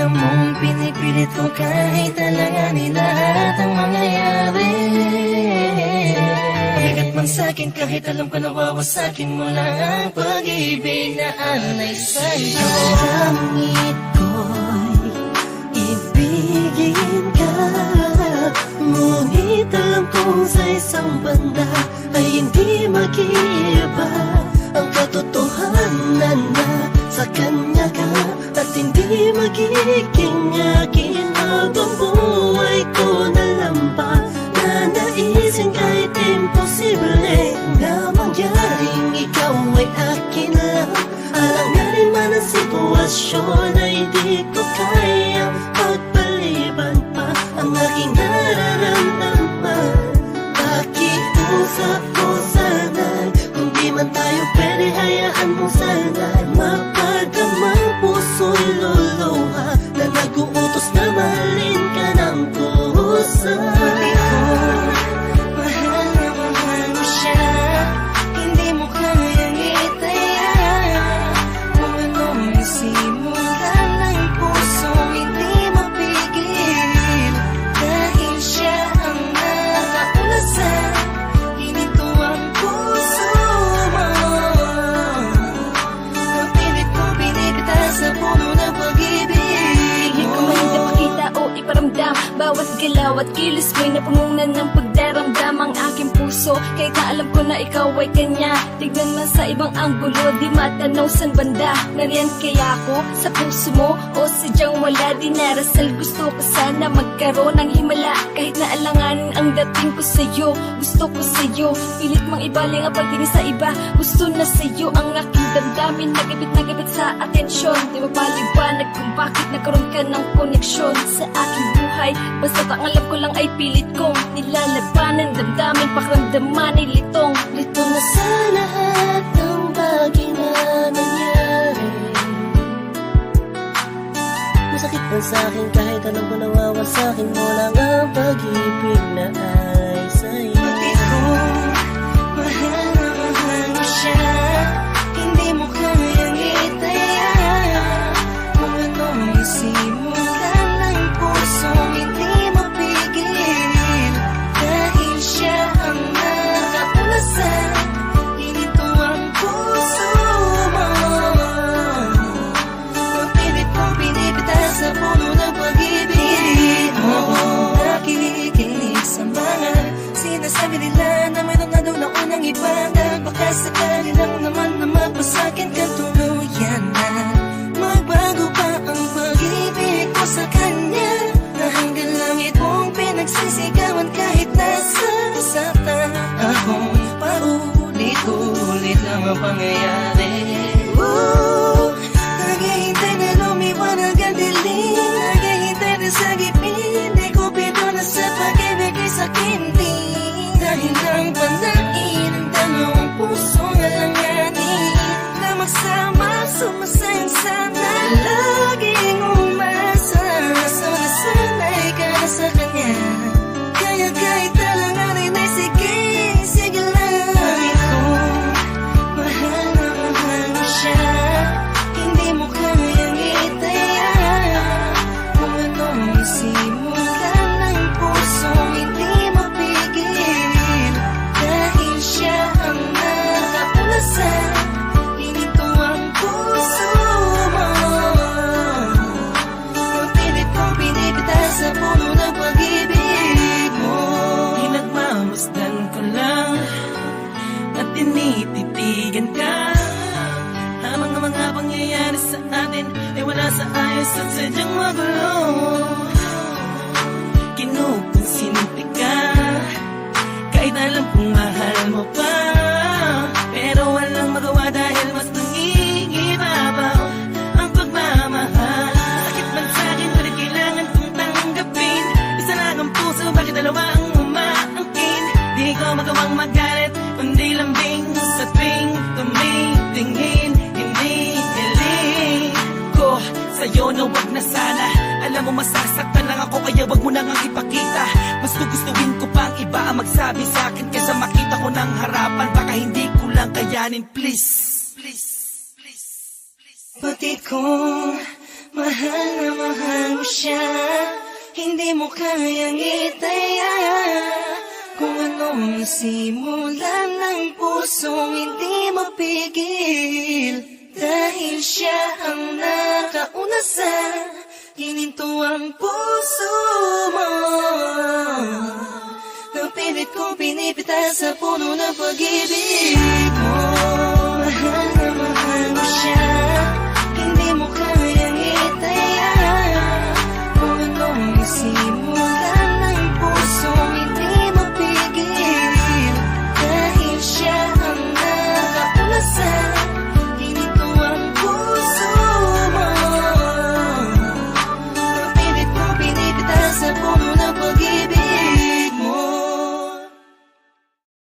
alam mong pinipilit ko kahit alanganin lahat ang mangyayari. Bigat man sa'kin kahit alam ko nawawasakin mo lang ang pag-ibig na alay sa'yo. Langit ko'y ibigin ka, ngunit alam kong sa isang banda ay hindi mag-iiba ang katotohanan na sa kanya ka at hindi magiging akin habang buhay ko na lamba. Nanaisin kahit imposible na mangyaring ikaw ay akin lang. Alanganin man ang sitwasyon ay di ko kayang pagpaliban pa ang aking nararamdaman. Pakiusap ko sana'y kung di man tayo pwede, hayaan mo sana'y mapadamang puso'y luluha na nag-uutos na mahalin ka ng kusa. Mahal na mahal mo siya, hindi mo kayang itaya. Kung anong nasimulan ng puso, hindi mapigil. Dahil siya ang nakaulasan, hinito ang puso mo. Napilit ko binibita sa puno ng pag-ibig. Hindi ko man ipakita o iparamdam, bawat galaw at kilos mo'y napungunan ng pagdaramdam ang aking puso. Kahit na alam ko na ikaw ay kanya, tignan man sa ibang anggulo, di matanaw san banda. Nariyan kaya ako sa puso mo o sadyang wala? Di narasal, gusto ko sana magkaroon ng himala. Kahit na alanganin ang dating ko sa'yo, gusto ko sa'yo. Pilit mang ibaling ang pagtingin sa iba, gusto na sa'yo ang aking damdamin. Nagibit sa atensyon, di mapaliwanag kung bakit nagkaroon ka ng koneksyon sa aking buhay. Basta't ang alam ko lang ay pilit kong nilalabanan, damdamin, pakiramdaman ay litong. Lito na sa lahat ng bagay na nangyari. Masakit man sa'kin kahit alam ko nawawasakin mo lang ang pag-ibig na ay sa'yo. Bakit ko mahal na mahal mo siya, hindi mo kayang itaya. Kung anong nasimulan ng puso, hindi mapigil. Dahil siya ang nakaulasan, hinito ang puso mo. Napilit kong binibita sa puno ng pag-ibig. Nakikinig sa mga sinasabi nila na mayroon na daw na unang iba. Baka sakali lang naman na magpasakin ka tuluyan na magbago pa ang pag-ibig ko sa kanya, na hanggang langit mong pinagsisigawan kahit nasa usata. Akong paulit-ulit lang ang pangyayari. Naghihintay na lumiwanag ang dilim, naghihintay na sa gipin, di ko pito na sa pag-ibig ay sakin din. Dahil ang panain ng dalawang puso na langanin na magsama, sumasayang sana, laging umasa. So nasanay ka na sa kanya, kaya kahit alanganin ay sige, sige lang. Bakit ko mahal na mahal mo siya, hindi mo kayang itaya. Kung anong nasimulan ng puso, hindi mapigil. Dahil siya ang nakaulasan, hinito ang puso mo. Napilit kong binibita sa puno ng pag-ibig mo. Pinagmamasdan ko lang at tinititigan ka, habang ang mga pangyayari sa atin ay wala sa ayos at sadyang magulo. Kinukonsinti ka kahit alam kong mahal mo pa, pero walang magawa dahil mas nangingibabaw ang pagmamahal. Sakit man sa'kin, ngunit kailangan kong tanggapin. Isa lang ang puso, bakit dalawa ang umaangkin? Di ko magawang magalit, kundi lambing sa tuwing tumitingin. Hindi hiling ko sa'yo na wag na sana. Alam mo masasaktan lang ako, kaya wag mo nang ipakita. Mas gugustuhin ko pang iba ang magsabi sa'kin kaysa makita ko ng harapan. Baka hindi ko lang kayanin, please. Batid ko Mahal na mahal mo siya, hindi mo kayang itaya. Kung anong nasimulan ng pusong hindi mapigil, dahil siya ang nakauna sa hinintuang puso mo. Napilit kong pinipitas sa puno ng pag-ibig mo.